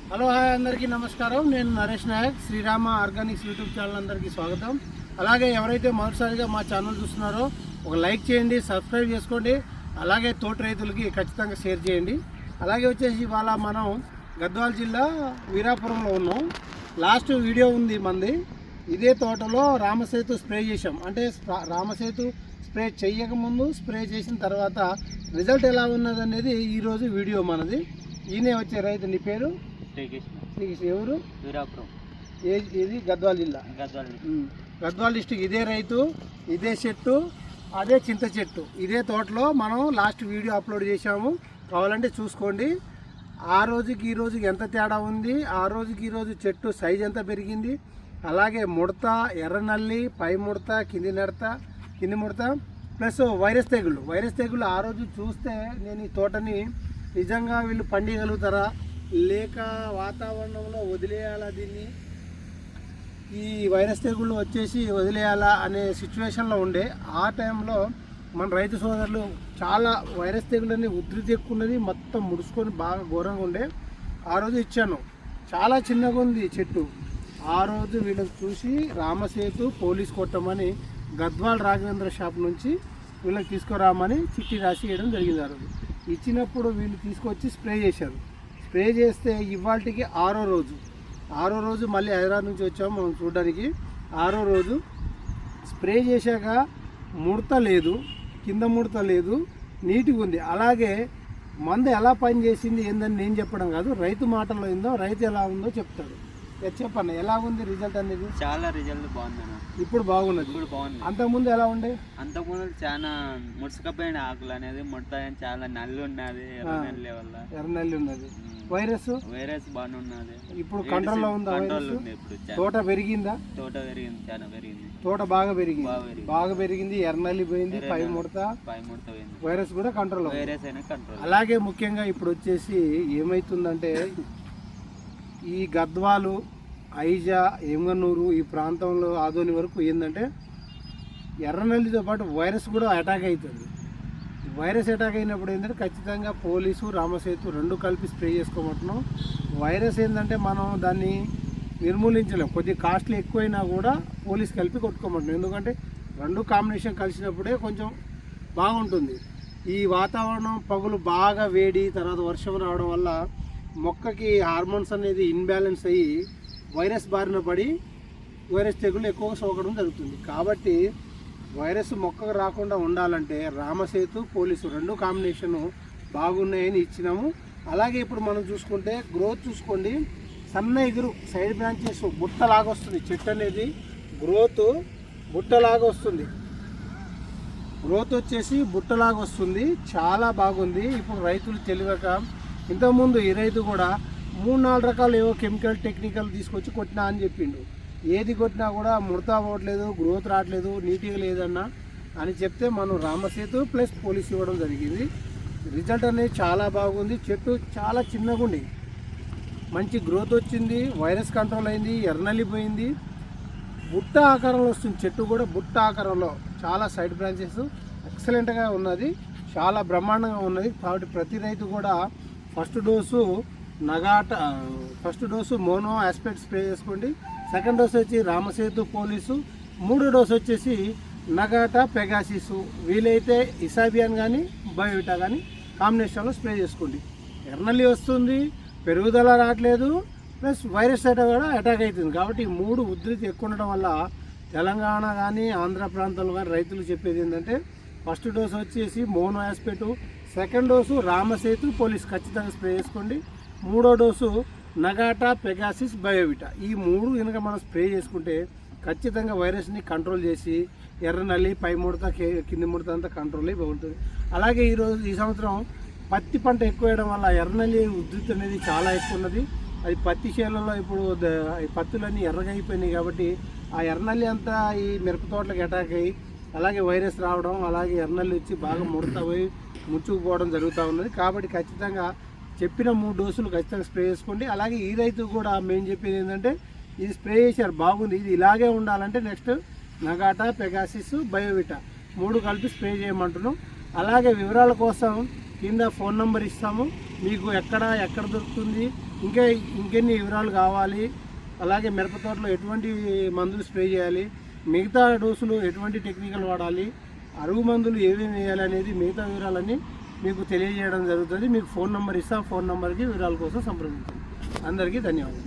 Hello hi అందరికీ నమస్కారం. నేను Naresh Nayak, Srirama organics YouTube channel అందరికీ స్వాగతం. అలాగే ఎవరైతే మొదటిసారిగా మా ఛానల్ చూస్తున్నారో ఒక లైక్ చేయండి, సబ్స్క్రైబ్ చేసుకోండి. అలాగే తోటి రైతులకి ఖచ్చితంగా షేర్ చేయండి. అలాగే వచ్చేసి ఇవాళ మనం గద్వాల్ జిల్లా వీరాపురంలో ఉన్నాం. లాస్ట్ వీడియో ఉంది మంది. ఇదే తోటలో రామసేతు స్ప్రే చేసాం. అంటే రామసేతు స్ప్రే చేయకముందు, స్ప్రే చేసిన తర్వాత రిజల్ట్ ఎలా ఉన్నది అనేది ఈరోజు వీడియో మనది. ఈయనే వచ్చే రైతు. నీ పేరు? ఎవరు? వీరాపురం. ఇది గద్వాల్ జిల్లా, గద్వాల్ డిస్టిక్. ఇదే రైతు, ఇదే చెట్టు, అదే చింత చెట్టు. ఇదే తోటలో మనం లాస్ట్ వీడియో అప్లోడ్ చేసాము. కావాలంటే చూసుకోండి. ఆ రోజుకి ఈ రోజుకి ఎంత తేడా ఉంది, ఆ రోజుకి ఈ రోజు చెట్టు సైజ్ ఎంత పెరిగింది, అలాగే ముడత, ఎర్రనల్లి, పై ముడత, కింది ముడత ప్లస్ వైరస్ తెగుళ్ళు. ఆ రోజు చూస్తే నేను ఈ తోటని నిజంగా వీళ్ళు పండియగలుగుతారా లేక వాతావరణంలో వదిలేయాలా, దీన్ని ఈ వైరస్ తెగుళ్ళు వచ్చేసి వదిలేయాలా అనే సిచ్యువేషన్లో ఉండే. ఆ టైంలో మన రైతు సోదరులు చాలా వైరస్ తెగుళ్ళని ఉధృతి ఎక్కువ ఉన్నది, మొత్తం ముడుచుకొని బాగా ఘోరంగా ఉండే. ఆ రోజు ఇచ్చాను. చాలా చిన్నగా ఉంది చెట్టు. ఆ రోజు వీళ్ళకి చూసి రామసేతు పోలీస్ కొట్టమని గద్వాల్ రాఘవేంద్ర షాప్ నుంచి వీళ్ళకి తీసుకురామని చిట్టి రాసి ఇవ్వడం జరిగింది. ఆ రోజు ఇచ్చినప్పుడు వీళ్ళు తీసుకొచ్చి స్ప్రే చేశారు. స్ప్రే చేస్తే ఇవాళకి ఆరో రోజు మళ్ళీ హైదరాబాద్ నుంచి వచ్చాము మనం చూడడానికి. ఆరో రోజు స్ప్రే చేశాక ముడత లేదు, కింద ముడత లేదు, నీట్గా ఉంది. అలాగే మందు ఎలా పనిచేసింది ఏందని నేను చెప్పడం కాదు, రైతు మాటల్లో ఏందో, రైతు ఎలా ఉందో చెప్తాడు. చెప్పండి, ఎలా ఉంది రిజల్ట్ అనేది? చాలా రిజల్ట్ బాగుంది. ఇప్పుడు బాగున్నది. ఇప్పుడు బాగుంది. అంతకుముందు ఎలా ఉండే? అంతకుముందు చాలా ముడుచుకపోయిన ఆకులు అనేది ముడత చాలా నల్లి ఉన్నది, ఎర్రనల్లి ఉన్నది. వైరస్ బాగానే ఉన్నది. ఇప్పుడు కంట్రోల్లో ఉందా? కంట్రోల్ ఉంది. ఇప్పుడు తోట పెరిగిందా? చాలా పెరిగింది. తోట బాగా పెరిగింది. ఎర్రనల్లి పోయింది, పై ముడత పోయింది. వైరస్ కూడా కంట్రోల్. కంట్రోల్. అలాగే ముఖ్యంగా ఇప్పుడు వచ్చేసి ఏమైతుందంటే ఈ గద్వాలు, ఐజా, ఎమ్గనూరు ఈ ప్రాంతంలో ఆదోని వరకు ఏంటంటే ఎర్రనల్లితో పాటు వైరస్ కూడా అటాక్ అవుతుంది. వైరస్ అటాక్ అయినప్పుడు ఏంటంటే ఖచ్చితంగా పోలీసు, రామసేతు రెండు కలిపి స్ప్రే చేసుకోమంటున్నాం. వైరస్ ఏంటంటే మనం దాన్ని నిర్మూలించలేం. కొద్దిగా కాస్ట్లీ ఎక్కువైనా కూడా పోలీస్ కలిపి కొట్టుకోమంటున్నాం. ఎందుకంటే రెండు కాంబినేషన్ కలిసినప్పుడే కొంచెం బాగుంటుంది. ఈ వాతావరణం పగులు బాగా వేడి, తర్వాత వర్షం రావడం వల్ల మొక్కకి హార్మోన్స్ అనేది ఇన్బ్యాలెన్స్ అయ్యి వైరస్ బారిన పడి వైరస్ తెగులు ఎక్కువగా సోకడం జరుగుతుంది. కాబట్టి వైరస్ మొక్కకు రాకుండా ఉండాలంటే రామసేతు, పోలీసు రెండు కాంబినేషను బాగున్నాయని ఇచ్చినాము. అలాగే ఇప్పుడు మనం చూసుకుంటే గ్రోత్ చూసుకోండి, సన్న ఎగురు, సైడ్ బ్రాంచెస్ బుట్టలాగా వస్తుంది. చెట్టు అనేది గ్రోత్ బుట్టలాగా వస్తుంది. గ్రోత్ వచ్చేసి బుట్టలాగా వస్తుంది. చాలా బాగుంది. ఇప్పుడు రైతులు తెలియక ఇంతకుముందు ఈ రైతు కూడా 3-4 రకాలు ఏవో కెమికల్ టెక్నికల్ తీసుకొచ్చి కొట్టినా అని చెప్పిండు. ఏది కొట్టినా కూడా ముడత అవ్వట్లేదు, గ్రోత్ రావట్లేదు, నీట్గా లేదన్నా అని చెప్తే మనం రామసేతు ప్లస్ పోలీస్ ఇవ్వడం జరిగింది. రిజల్ట్ అనేది చాలా బాగుంది. చెట్టు చాలా చిన్నగా ఉండి మంచి గ్రోత్ వచ్చింది, వైరస్ కంట్రోల్ అయింది, ఎర్రనల్లి పోయింది, బుట్ట ఆకారంలో వస్తుంది. చెట్టు కూడా బుట్ట ఆకారంలో చాలా సైడ్ బ్రాంచెస్ ఎక్సలెంట్గా ఉన్నది, చాలా బ్రహ్మాండంగా ఉన్నది. కాబట్టి ప్రతి రైతు కూడా first dose mono aspect spray చేసుకోండి. సెకండ్ డోస్ వచ్చి రామసేతు పోలీసు, 3వ డోస్ వచ్చేసి నగాటా పెగాసిస్, వీలైతే ఇసాబియాన్ కానీ బయోవిటా కానీ కాంబినేషన్లో స్ప్రే చేసుకోండి. ఎర్రనల్లి వస్తుంది, పెరుగుదల రావట్లేదు, ప్లస్ వైరస్ కూడా అటాక్ అవుతుంది. కాబట్టి ఈ 3 ఉధృతి ఎక్కువ ఉండడం వల్ల తెలంగాణ కానీ ఆంధ్ర ప్రాంతంలో కానీ రైతులు చెప్పేది ఏంటంటే ఫస్ట్ డోస్ వచ్చేసి mono aspect, second dose Ram Setu police ఖచ్చితంగా స్ప్రే చేసుకోండి. 3వ డోసు నగాటా పెగాసిస్ బయోవిటా. ఈ 3 కనుక మనం స్ప్రే చేసుకుంటే ఖచ్చితంగా వైరస్ని కంట్రోల్ చేసి ఎర్రనల్లి, పై ముడత, కింది ముడత అంతా కంట్రోల్ అయ్యి బాగుంటుంది. అలాగే ఈ సంవత్సరం పత్తి పంట ఎక్కువ వేయడం వల్ల ఎర్రనల్లి ఉధృతి అనేది చాలా ఎక్కువ ఉన్నది. అది పత్తి చేనులలో ఇప్పుడు పత్తులన్నీ ఎర్రగా అయిపోయినాయి. కాబట్టి ఆ ఎర్రనల్లి అంతా ఈ మిరప తోటలకు అటాక్ అయ్యి అలాగే వైరస్ రావడం, అలాగే ఎర్రనల్లి వచ్చి బాగా ముడత పోయి ముచ్చుకుపోవడం జరుగుతూ ఉన్నది. కాబట్టి ఖచ్చితంగా చెప్పిన 3 డోసులు ఖచ్చితంగా స్ప్రే చేసుకోండి. అలాగే ఈ రైతు కూడా మేము చెప్పేది ఏంటంటే ఇది స్ప్రే చేశారు, బాగుంది, ఇది ఇలాగే ఉండాలంటే నెక్స్ట్ నగాటా, పెగాసిస్, బయోవిటా 3 కలిపి స్ప్రే చేయమంటున్నాం. అలాగే వివరాల కోసం కింద ఫోన్ నెంబర్ ఇస్తాము. మీకు ఎక్కడ దొరుకుతుంది, ఇంకెన్ని వివరాలు కావాలి, అలాగే మిరప తోటలో ఎటువంటి మందులు స్ప్రే చేయాలి, మిగతా డోసులు ఎటువంటి టెక్నికల్ వాడాలి, అరుగు మందులు ఏమేమి వేయాలి అనేది మిగతా వివరాలన్నీ మీకు తెలియజేయడం జరుగుతుంది. మీకు ఫోన్ నెంబర్ ఇస్తాం, ఫోన్ నెంబర్కి వివరాల కోసం సంప్రదించండి. అందరికీ ధన్యవాదాలు.